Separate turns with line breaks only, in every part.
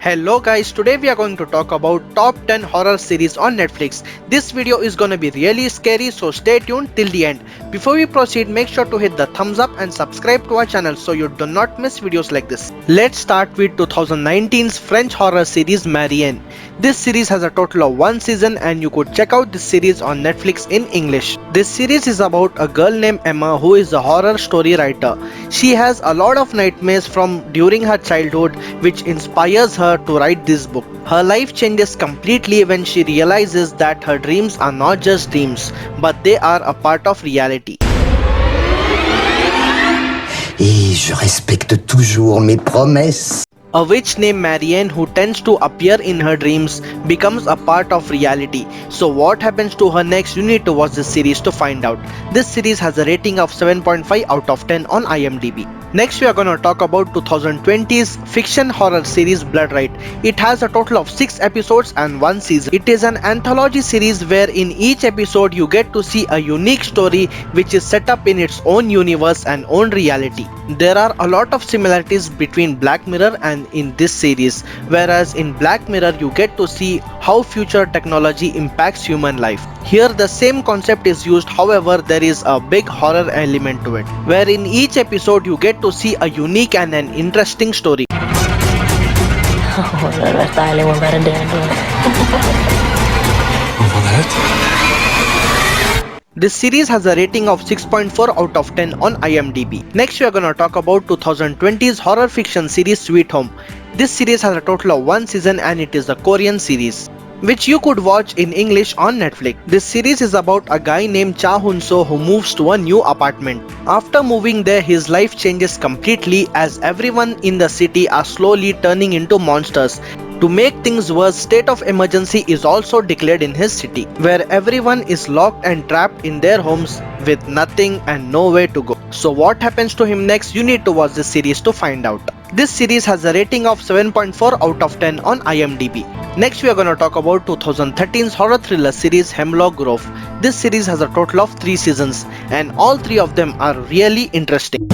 Hello guys, today we are going to talk about top 10 horror series on Netflix. This video is gonna be really scary, so stay tuned till the end. Before we proceed, make sure to hit the thumbs up and subscribe to our channel so you do not miss videos like this. Let's start with 2019's French horror series Marianne. This series has a total of 1 season and you could check out this series on Netflix in English. This series is about a girl named Emma who is a horror story writer. She has a lot of nightmares from during her childhood which inspires her to write this book. Her life changes completely when she realizes that her dreams are not just dreams, but they are a part of reality.
Et je respecte toujours mes promesses.
A witch named Marianne who tends to appear in her dreams becomes a part of reality. So what happens to her next? You need to watch this series to find out. This series has a rating of 7.5 out of 10 on IMDb. Next we are gonna talk about 2020's fiction horror series Blood Right. It has a total of 6 episodes and 1 season. It is an anthology series where in each episode you get to see a unique story which is set up in its own universe and own reality. There are a lot of similarities between Black Mirror and in this series, whereas in Black Mirror you get to see how future technology impacts human life. Here the same concept is used, however there is a big horror element to it, where in each episode you get to see a unique and an interesting story.
Oh, la verdad, le voy a dar
This series has a rating of 6.4 out of 10 on IMDb. Next we are gonna talk about 2020's horror fiction series Sweet Home. This series has a total of 1 season and it is a Korean series, which you could watch in English on Netflix. This series is about a guy named Cha Hun-so who moves to a new apartment. After moving there, his life changes completely as everyone in the city are slowly turning into monsters. To make things worse, state of emergency is also declared in his city, where everyone is locked and trapped in their homes with nothing and nowhere to go. So what happens to him next? You need to watch this series to find out. This series has a rating of 7.4 out of 10 on IMDb. Next we are gonna talk about 2013's horror thriller series Hemlock Grove. This series has a total of 3 seasons and all 3 of them are really interesting.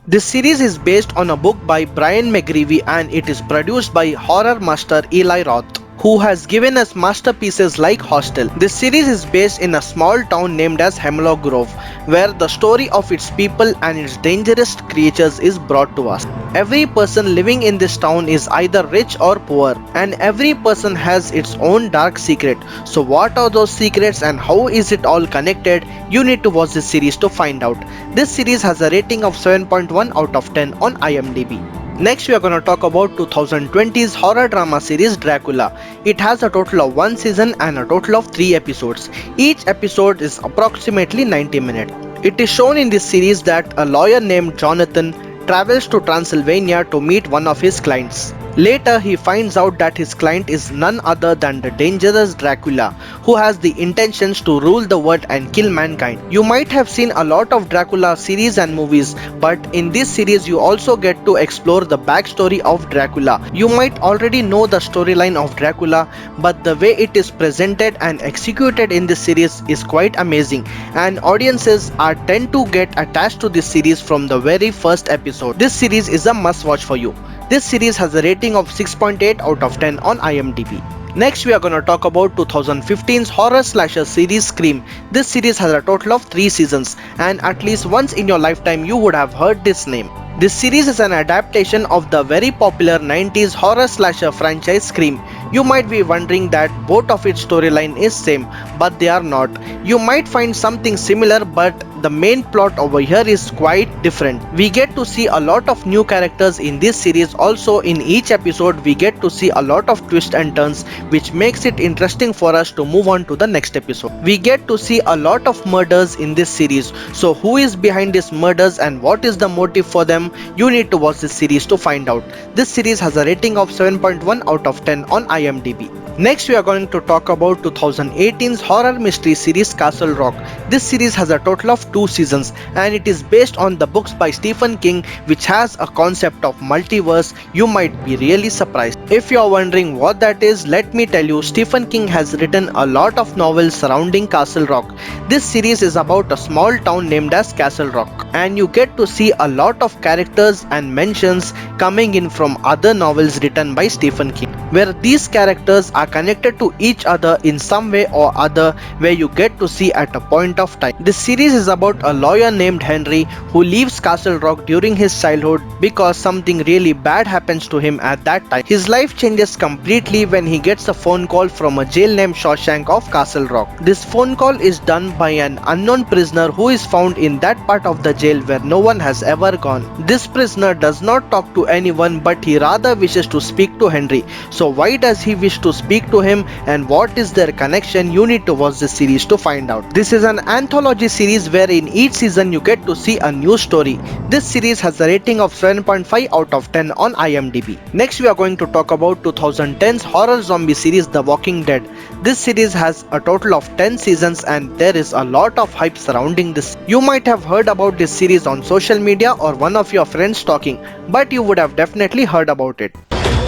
This series is based on a book by Brian McGreevy and it is produced by horror master Eli Roth, who has given us masterpieces like Hostel. This series is based in a small town named as Hemlock Grove, where the story of its people and its dangerous creatures is brought to us. Every person living in this town is either rich or poor, and every person has its own dark secret. So what are those secrets and how is it all connected? You need to watch this series to find out. This series has a rating of 7.1 out of 10 on IMDb. Next we are gonna talk about 2020's horror drama series Dracula. It has a total of 1 season and a total of 3 episodes. Each episode is approximately 90 minutes. It is shown in this series that a lawyer named Jonathan travels to Transylvania to meet one of his clients. Later he finds out that his client is none other than the dangerous Dracula, who has the intentions to rule the world and kill mankind. You might have seen a lot of Dracula series and movies, but in this series you also get to explore the backstory of Dracula. You might already know the storyline of Dracula, but the way it is presented and executed in this series is quite amazing, and audiences are tend to get attached to this series from the very first episode. This series is a must watch for you. This series has a rating of 6.8 out of 10 on IMDb. Next we are gonna talk about 2015's horror slasher series Scream. This series has a total of 3 seasons and at least once in your lifetime you would have heard this name. This series is an adaptation of the very popular 90s horror slasher franchise Scream. You might be wondering that both of its storyline is same, but they are not. You might find something similar, but the main plot over here is quite different. We get to see a lot of new characters in this series. Also in each episode we get to see a lot of twists and turns, which makes it interesting for us to move on to the next episode. We get to see a lot of murders in this series. So who is behind these murders and what is the motive for them? You need to watch this series to find out. This series has a rating of 7.1 out of 10 on IMDb. Next we are going to talk about 2018's horror mystery series Castle Rock. This series has a total of 2 seasons, and it is based on the books by Stephen King, which has a concept of multiverse. You might be really surprised. If you are wondering what that is, let me tell you, Stephen King has written a lot of novels surrounding Castle Rock. This series is about a small town named as Castle Rock, and you get to see a lot of characters and mentions coming in from other novels written by Stephen King, where these characters are connected to each other in some way or other, where you get to see at a point of time. This series is about a lawyer named Henry who leaves Castle Rock during his childhood because something really bad happens to him at that time. His life changes completely when he gets a phone call from a jail named Shawshank of Castle Rock. This phone call is done by an unknown prisoner who is found in that part of the jail where no one has ever gone. This prisoner does not talk to anyone, but he rather wishes to speak to Henry. So why does he wish to speak to him, and what is their connection? You need to watch this series to find out. This is an anthology series where in each season you get to see a new story. This series has a rating of 7.5 out of 10 on IMDb. Next we are going to talk about 2010's horror zombie series The Walking Dead. This series has a total of 10 seasons and there is a lot of hype surrounding this. You might have heard about this series on social media or one of your friends talking, but you would have definitely heard about it.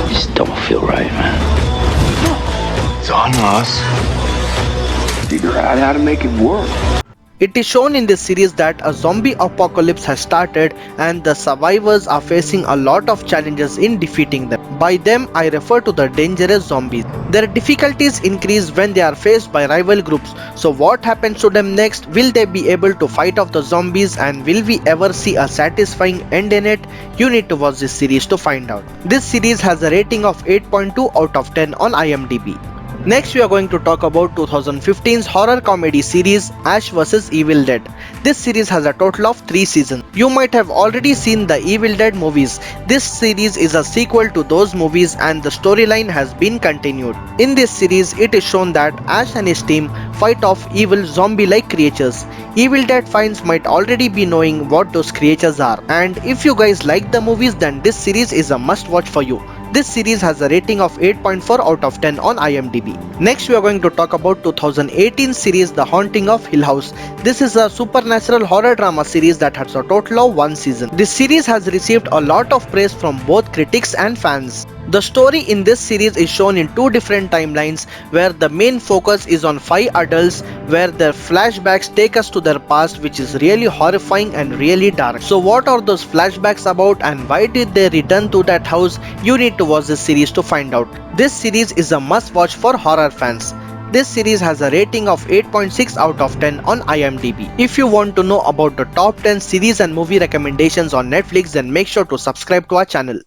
Just don't feel right, man. It's on us. Figure out how to make it work.
It is shown in this series that a zombie apocalypse has started and the survivors are facing a lot of challenges in defeating them. By them, I refer to the dangerous zombies. Their difficulties increase when they are faced by rival groups. So what happens to them next? Will they be able to fight off the zombies, and will we ever see a satisfying end in it? You need to watch this series to find out. This series has a rating of 8.2 out of 10 on IMDb. Next we are going to talk about 2015's horror comedy series Ash vs Evil Dead. This series has a total of 3 seasons. You might have already seen the Evil Dead movies. This series is a sequel to those movies and the storyline has been continued. In this series it is shown that Ash and his team fight off evil zombie-like creatures. Evil Dead fans might already be knowing what those creatures are, and if you guys like the movies, then this series is a must watch for you. This series has a rating of 8.4 out of 10 on IMDb. Next we are going to talk about 2018 series The Haunting of Hill House. This is a supernatural horror drama series that has a total of 1 season. This series has received a lot of praise from both critics and fans. The story in this series is shown in 2 different timelines, where the main focus is on 5 adults where their flashbacks take us to their past, which is really horrifying and really dark. So what are those flashbacks about and why did they return to that house? You need to watch this series to find out. This series is a must watch for horror fans. This series has a rating of 8.6 out of 10 on IMDb. If you want to know about the top 10 series and movie recommendations on Netflix, then make sure to subscribe to our channel.